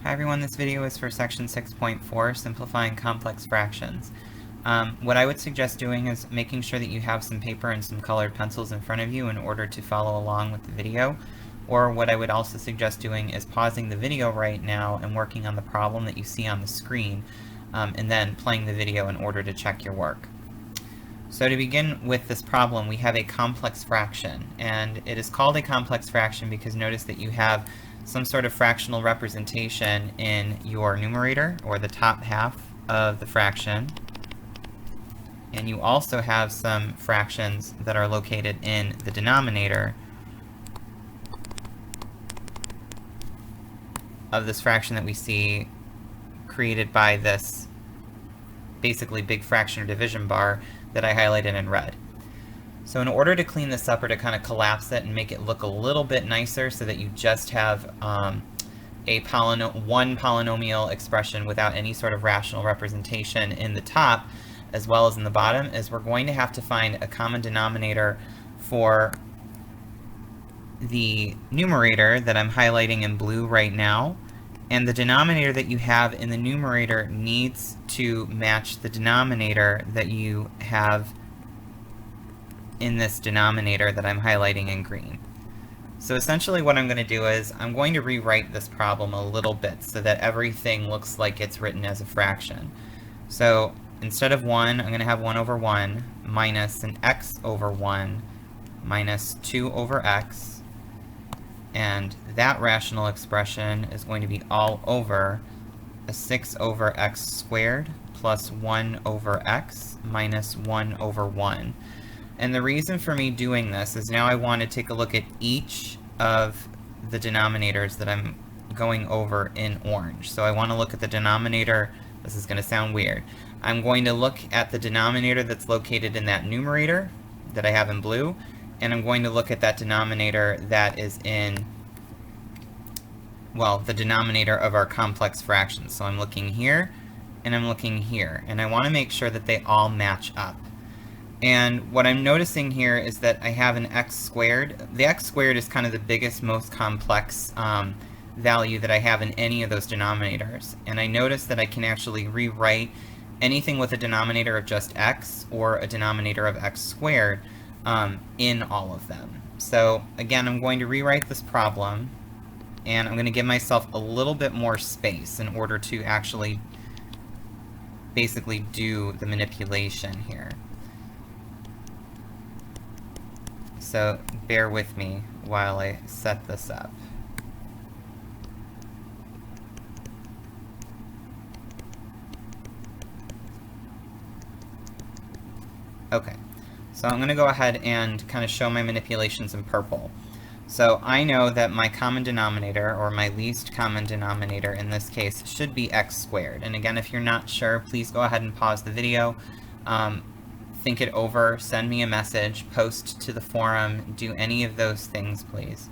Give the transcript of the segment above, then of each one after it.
Hi everyone, this video is for section 6.4, simplifying complex fractions. What I would suggest doing is making sure that you have some paper and some colored pencils in front of you in order to follow along with the video. Or what I would also suggest doing is pausing the video right now and working on the problem that you see on the screen, and then playing the video in order to check your work. So to begin with this problem, we have a complex fraction, and it is called a complex fraction because notice that you have some sort of fractional representation in your numerator, or the top half of the fraction, and you also have some fractions that are located in the denominator of this fraction that we see created by this basically big fraction or division bar that I highlighted in red. So in order to clean this up, or to kind of collapse it and make it look a little bit nicer so that you just have one polynomial expression without any sort of rational representation in the top as well as in the bottom, is we're going to have to find a common denominator for the numerator that I'm highlighting in blue right now. And the denominator that you have in the numerator needs to match the denominator that you have in this denominator that I'm highlighting in green. So essentially what I'm going to do is I'm going to rewrite this problem a little bit so that everything looks like it's written as a fraction. So instead of 1, I'm going to have 1 over 1 minus an x over 1 minus 2 over x, and that rational expression is going to be all over a 6 over x squared plus 1 over x minus 1 over 1. And the reason for me doing this is now I want to take a look at each of the denominators that I'm going over in orange. So I want to look at the denominator. This is going to sound weird. I'm going to look at the denominator that's located in that numerator that I have in blue, and I'm going to look at that denominator that is in, well, the denominator of our complex fractions. So I'm looking here, and I'm looking here, and I want to make sure that they all match up. And what I'm noticing here is that I have an x squared. The x squared is kind of the biggest, most complex value that I have in any of those denominators. And I notice that I can actually rewrite anything with a denominator of just x or a denominator of x squared in all of them. So again, I'm going to rewrite this problem, and I'm going to give myself a little bit more space in order to actually basically do the manipulation here. So bear with me while I set this up. Okay, so I'm going to go ahead and kind of show my manipulations in purple. So I know that my common denominator, or my least common denominator in this case, should be x squared. And again, if you're not sure, please go ahead and pause the video. Think it over, send me a message, post to the forum, do any of those things, please.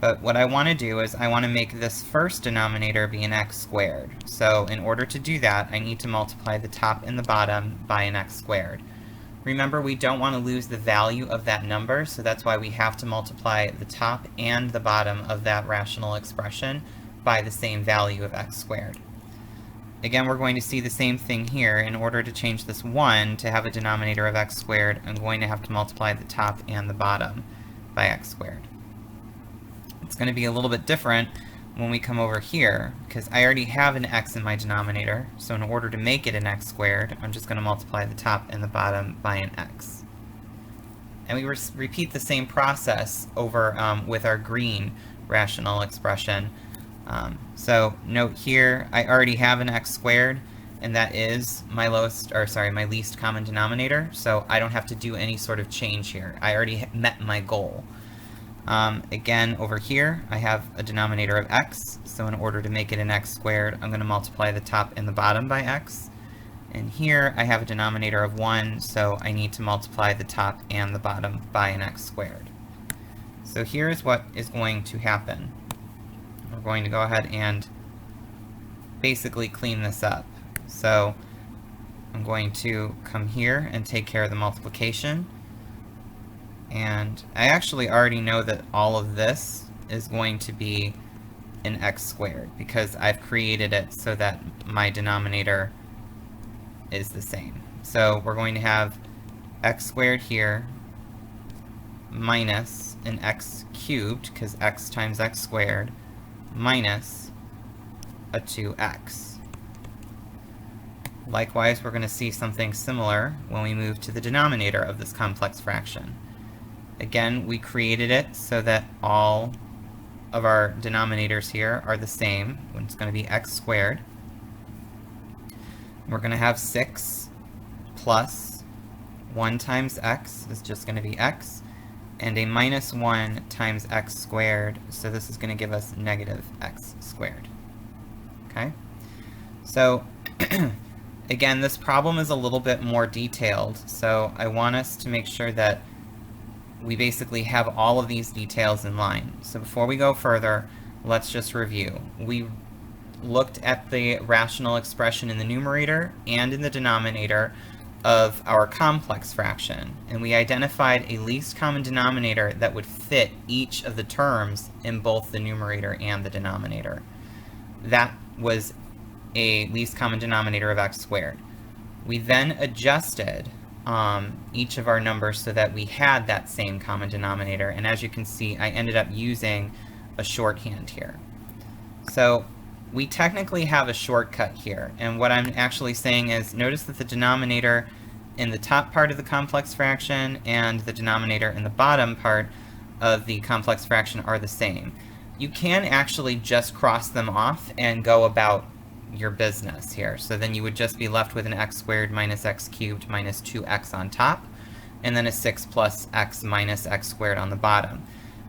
But what I want to do is I want to make this first denominator be an x squared. So in order to do that, I need to multiply the top and the bottom by an x squared. Remember, we don't want to lose the value of that number, so that's why we have to multiply the top and the bottom of that rational expression by the same value of x squared. Again, we're going to see the same thing here. In order to change this 1 to have a denominator of x squared, I'm going to have to multiply the top and the bottom by x squared. It's going to be a little bit different when we come over here, because I already have an x in my denominator, so in order to make it an x squared, I'm just going to multiply the top and the bottom by an x. And we repeat the same process over with our green rational expression. So note here, I already have an x squared, and that is my my least common denominator, so I don't have to do any sort of change here. I already met my goal. Again, over here, I have a denominator of x, so in order to make it an x squared, I'm going to multiply the top and the bottom by x. And here, I have a denominator of 1, so I need to multiply the top and the bottom by an x squared. So here's what is going to happen. We're going to go ahead and basically clean this up. So I'm going to come here and take care of the multiplication. And I actually already know that all of this is going to be in x squared, because I've created it so that my denominator is the same. So we're going to have x squared here minus an x cubed, because x times x squared, minus a 2x. Likewise, we're going to see something similar when we move to the denominator of this complex fraction. Again, we created it so that all of our denominators here are the same, when it's going to be x squared. We're going to have 6 plus 1 times x is just going to be x, and a minus 1 times x squared, so this is going to give us negative x squared. Okay? So, again, this problem is a little bit more detailed, so I want us to make sure that we basically have all of these details in line. So before we go further, let's just review. We looked at the rational expression in the numerator and in the denominator of our complex fraction, and we identified a least common denominator that would fit each of the terms in both the numerator and the denominator. That was a least common denominator of x squared. We then adjusted each of our numbers so that we had that same common denominator, and as you can see, I ended up using a shorthand here. So we technically have a shortcut here, and what I'm actually saying is, notice that the denominator in the top part of the complex fraction and the denominator in the bottom part of the complex fraction are the same. You can actually just cross them off and go about your business here. So then you would just be left with an x squared minus x cubed minus 2x on top, and then a 6 plus x minus x squared on the bottom.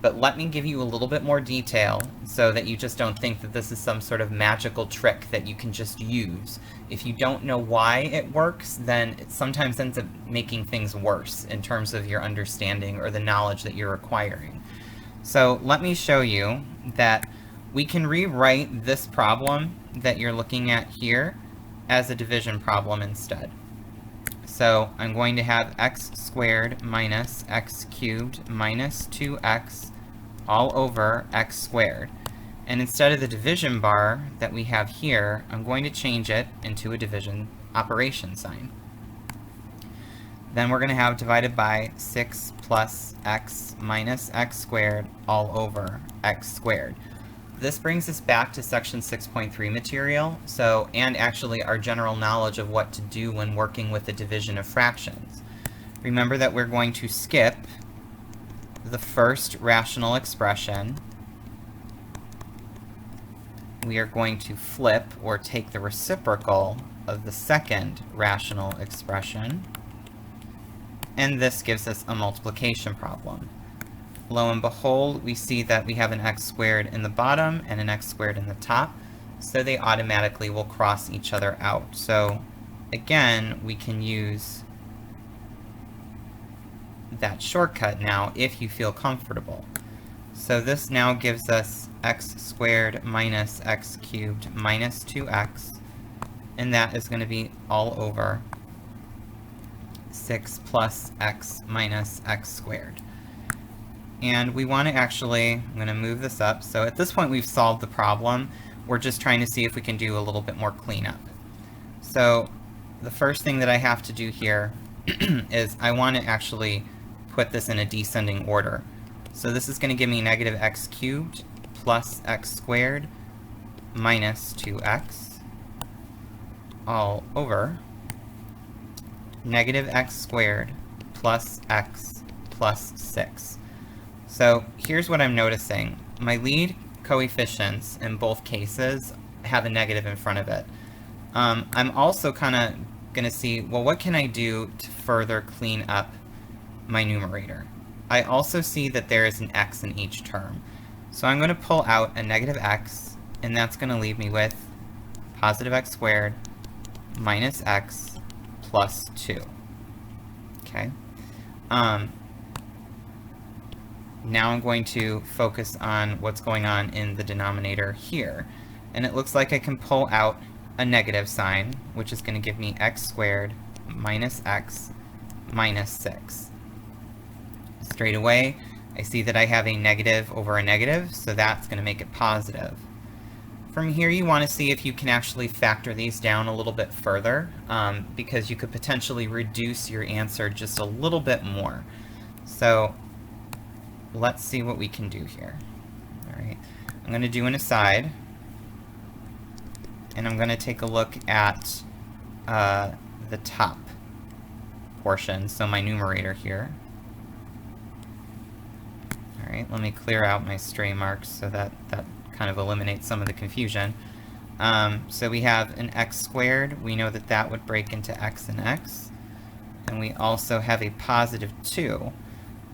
But let me give you a little bit more detail so that you just don't think that this is some sort of magical trick that you can just use. If you don't know why it works, then it sometimes ends up making things worse in terms of your understanding or the knowledge that you're acquiring. So let me show you that we can rewrite this problem that you're looking at here as a division problem instead. So I'm going to have x squared minus x cubed minus 2x all over x squared. And instead of the division bar that we have here, I'm going to change it into a division operation sign. Then we're going to have divided by 6 plus x minus x squared all over x squared. This brings us back to section 6.3 material, and actually our general knowledge of what to do when working with the division of fractions. Remember that we're going to skip the first rational expression. We are going to flip or take the reciprocal of the second rational expression, and this gives us a multiplication problem. Lo and behold, we see that we have an x squared in the bottom and an x squared in the top, so they automatically will cross each other out. So again, we can use that shortcut now if you feel comfortable. So this now gives us x squared minus x cubed minus 2x, and that is going to be all over 6 plus x minus x squared. And we want to actually, I'm going to move this up. So at this point we've solved the problem. We're just trying to see if we can do a little bit more cleanup. So the first thing that I have to do here is I want to actually put this in a descending order. So this is going to give me negative x cubed plus x squared minus 2x all over negative x squared plus x plus 6. So here's what I'm noticing. My lead coefficients in both cases have a negative in front of it. I'm also kind of going to see, well, what can I do to further clean up my numerator? I also see that there is an x in each term. So I'm going to pull out a negative x, and that's going to leave me with positive x squared minus x plus 2. Okay. Now I'm going to focus on what's going on in the denominator here. And it looks like I can pull out a negative sign, which is going to give me x squared minus x minus 6. Straight away, I see that I have a negative over a negative, so that's going to make it positive. From here, you want to see if you can actually factor these down a little bit further, because you could potentially reduce your answer just a little bit more. So let's see what we can do here. All right, I'm going to do an aside, and I'm going to take a look at the top portion, so my numerator here. All right, let me clear out my stray marks so that kind of eliminates some of the confusion. So we have an x squared. We know that that would break into x and x. And we also have a positive 2.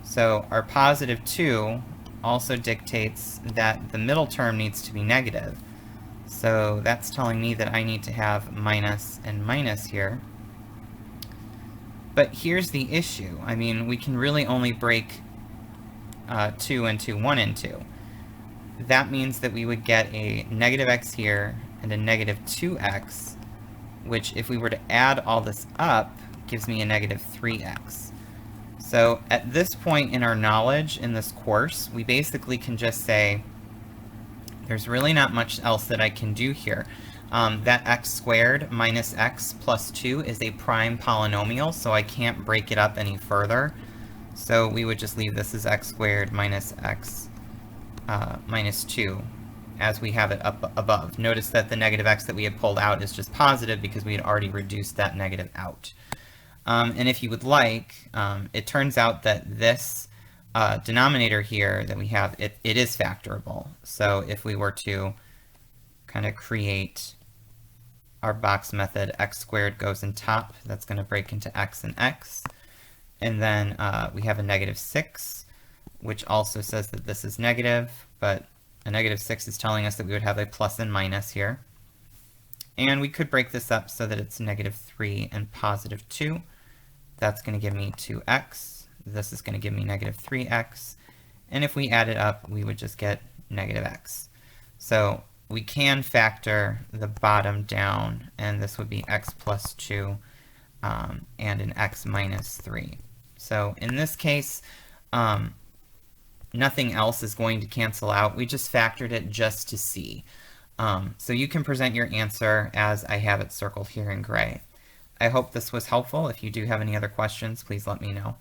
So our positive 2 also dictates that the middle term needs to be negative. So that's telling me that I need to have minus and minus here. But here's the issue. I mean, we can really only break 2 into 1 and 2. That means that we would get a negative x here and a negative 2x, which, if we were to add all this up, gives me a negative 3x. So at this point in our knowledge in this course, we basically can just say, there's really not much else that I can do here. That x squared minus x plus 2 is a prime polynomial, so I can't break it up any further. So we would just leave this as x squared minus x minus 2, as we have it up above. Notice that the negative x that we had pulled out is just positive because we had already reduced that negative out. And if you would like, it turns out that this denominator here that we have, it is factorable. So if we were to kind of create our box method, x squared goes in top, that's going to break into x and x. And then we have a negative 6, which also says that this is negative, but a negative 6 is telling us that we would have a plus and minus here. And we could break this up so that it's negative 3 and positive 2. That's going to give me 2x. This is going to give me negative 3x. And if we add it up, we would just get negative x. So we can factor the bottom down, and this would be x plus 2 and an x minus 3. So in this case, nothing else is going to cancel out. We just factored it just to see. So you can present your answer as I have it circled here in gray. I hope this was helpful. If you do have any other questions, please let me know.